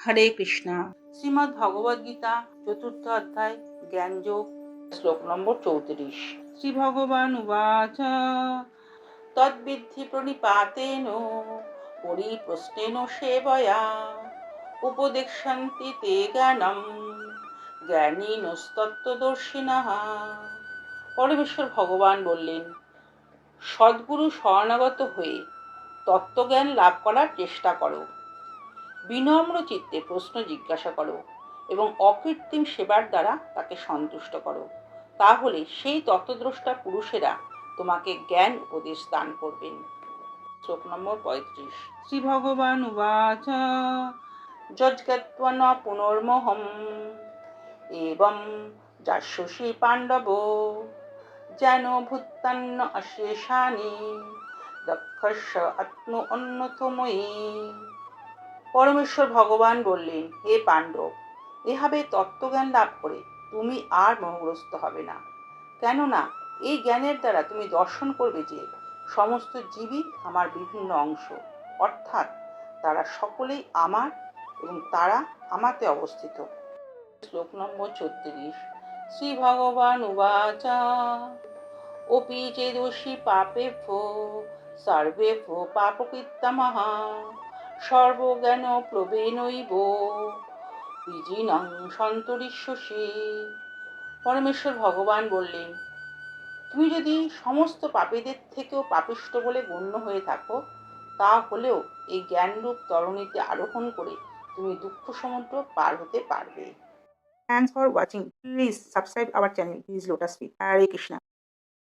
হরে কৃষ্ণা। শ্রীমদ্ ভগবদ গীতা চতুর্থ অধ্যায় জ্ঞানযোগ, শ্লোক নম্বর 34। শ্রী ভগবান উবাচ তদ্বিদ্ধি প্রণিপাতেন পরিপ্রশ্নেন সেবয়া উপদেক্ষন্তি তে জ্ঞানম জ্ঞানীনস্তত্ত্বদর্শিনঃ। পরমেশ্বর ভগবান বললেন, সদ্গুরু শরণাগত হয়ে তত্ত্বজ্ঞান লাভ করার চেষ্টা করো, বিনম্র চিত্তে প্রশ্ন জিজ্ঞাসা করো এবং অকৃত্রিম সেবার দ্বারা তাকে সন্তুষ্ট করো। তাহলে সেই তত্ত্বদ্রষ্টা পুরুষেরা তোমাকে জ্ঞান উপদেশ দান করবেন। শ্লোক নম্বর 35। শ্রী ভগবান উবাচ যজ্ঞত্বা ন পুনর্মোহম এবং যাস্যসি পাণ্ডব যেন ভূতান্ন অশেষানি দক্ষস্য আত্ম অন্যতময়ী। পরমেশ্বর ভগবান বললেন, হে পাণ্ডব, এভাবে তত্ত্বজ্ঞান লাভ করে তুমি আর মোহগ্রস্ত হবে না। কেননা এই জ্ঞানের দ্বারা তুমি দর্শন করবে যে সমস্ত জীবই আমার বিভিন্ন অংশ, অর্থাৎ তারা সকলেই আমার এবং তারা আমাতে অবস্থিত। শ্লোক নম্বর 34। শ্রী ভগবান উবাচ অপি চেদোষি পাপেভ্যো সর্বেভ্যো পাপকৃত্তমঃ সর্বজ্ঞান প্রবীণৈব বিজিনং সন্তরিষ্যসি। পরমেশ্বর ভগবান বললেন, তুমি যদি সমস্ত পাপীদের থেকেও পাপিষ্ঠ বলে গণ্য হয়ে থাকো, তা হলেও এই জ্ঞানরূপ তরণীতে আরোহণ করে তুমি দুঃখ সমুদ্র পার হতে পারবে। Thanks for watching. Please subscribe our channel. This is Lotus Feet. Hare Krishna.